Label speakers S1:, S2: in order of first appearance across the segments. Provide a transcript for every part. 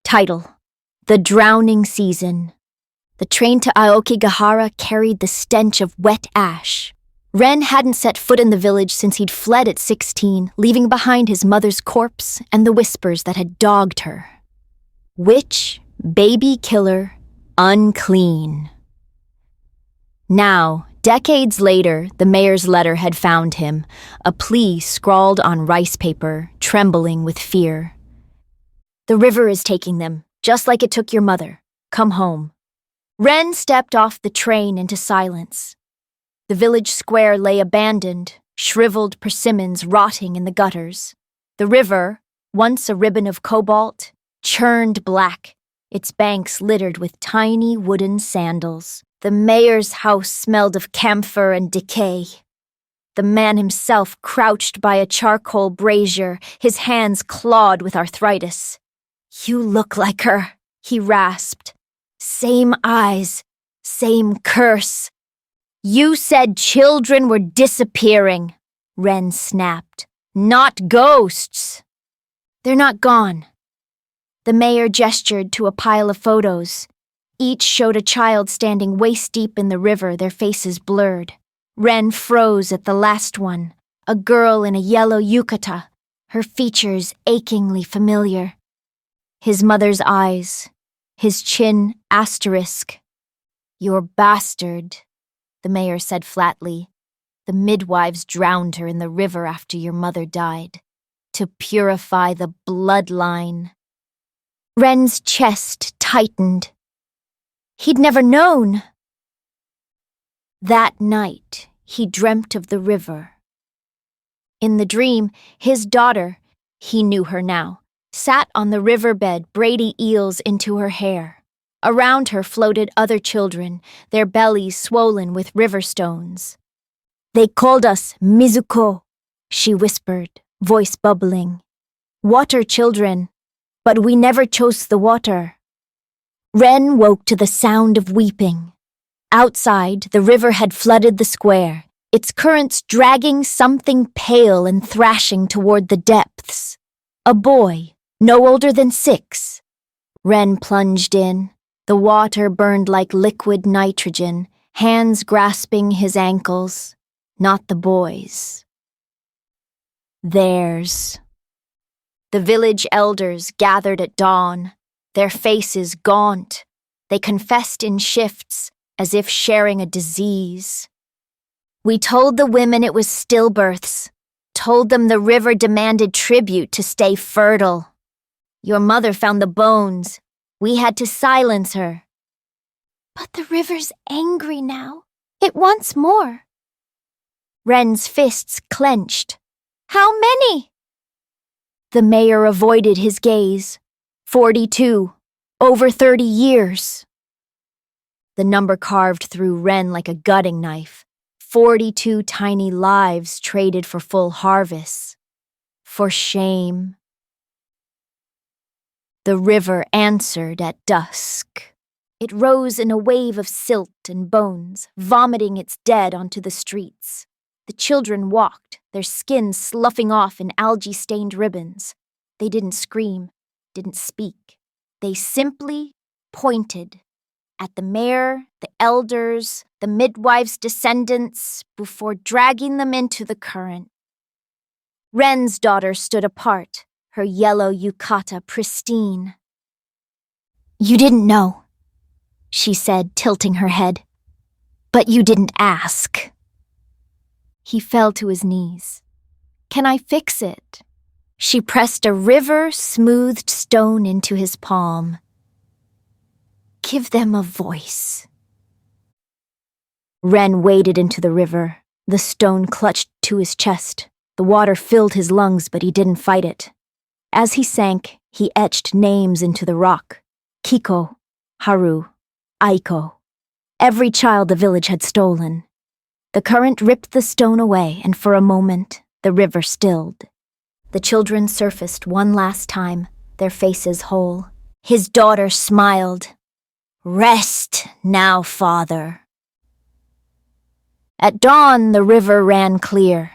S1: Title: The Drowning Season. The train to Aokigahara carried the stench of wet ash. Ren hadn't set foot in the village since he'd fled at 16, leaving behind his mother's corpse and the whispers that had dogged her. Witch, baby killer, unclean. Now, decades later, the mayor's letter had found him, a plea scrawled on rice paper, trembling with fear. The river is taking them, just like it took your mother. Come home. Ren stepped off the train into silence. The village square lay abandoned, shriveled persimmons rotting in the gutters. The river, once a ribbon of cobalt, churned black, its banks littered with tiny wooden sandals. The mayor's house smelled of camphor and decay. The man himself crouched by a charcoal brazier, his hands clawed with arthritis. "You look like her," he rasped. "Same eyes, same curse." "You said children were disappearing," Ren snapped. "Not ghosts." "They're not gone." The mayor gestured to a pile of photos. Each showed a child standing waist-deep in the river, their faces blurred. Ren froze at the last one, a girl in a yellow yukata, her features achingly familiar. His mother's eyes, his chin asterisk. "Your bastard," the mayor said flatly. "The midwives drowned her in the river after your mother died, to purify the bloodline." Ren's chest tightened. He'd never known. That night, he dreamt of the river. In the dream, his daughter, he knew her now, sat on the riverbed braiding eels into her hair. Around her floated other children, their bellies swollen with river stones. "They called us Mizuko," she whispered, voice bubbling. "Water children, but we never chose the water." Ren woke to the sound of weeping. Outside, the river had flooded the square, its currents dragging something pale and thrashing toward the depths. A boy, no older than 6. Ren plunged in. The water burned like liquid nitrogen, hands grasping his ankles. Not the boy's. Theirs. The village elders gathered at dawn, their faces gaunt. They confessed in shifts, as if sharing a disease. "We told the women it was stillbirths, told them the river demanded tribute to stay fertile. Your mother found the bones. We had to silence her." "But the river's angry now. It wants more." Ren's fists clenched. "How many?" The mayor avoided his gaze. 42. Over 30 years. The number carved through Ren like a gutting knife. 42 tiny lives traded for full harvests. For shame. The river answered at dusk. It rose in a wave of silt and bones, vomiting its dead onto the streets. The children walked, their skins sloughing off in algae-stained ribbons. They didn't scream, didn't speak. They simply pointed at the mayor, the elders, the midwives' descendants, before dragging them into the current. Ren's daughter stood apart, her yellow yukata pristine. "You didn't know," she said, tilting her head. "But you didn't ask." He fell to his knees. "Can I fix it?" She pressed a river-smoothed stone into his palm. "Give them a voice." Ren waded into the river. The stone clutched to his chest. The water filled his lungs, but he didn't fight it. As he sank, he etched names into the rock. Kiko, Haru, Aiko. Every child the village had stolen. The current ripped the stone away, and for a moment, the river stilled. The children surfaced one last time, their faces whole. His daughter smiled. "Rest now, father." At dawn, the river ran clear.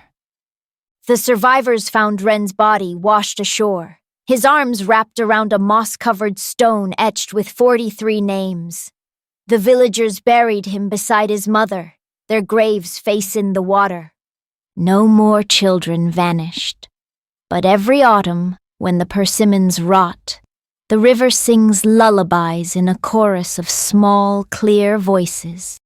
S1: The survivors found Ren's body washed ashore, his arms wrapped around a moss-covered stone etched with 43 names. The villagers buried him beside his mother, their graves facing the water. No more children vanished. But every autumn, when the persimmons rot, the river sings lullabies in a chorus of small, clear voices.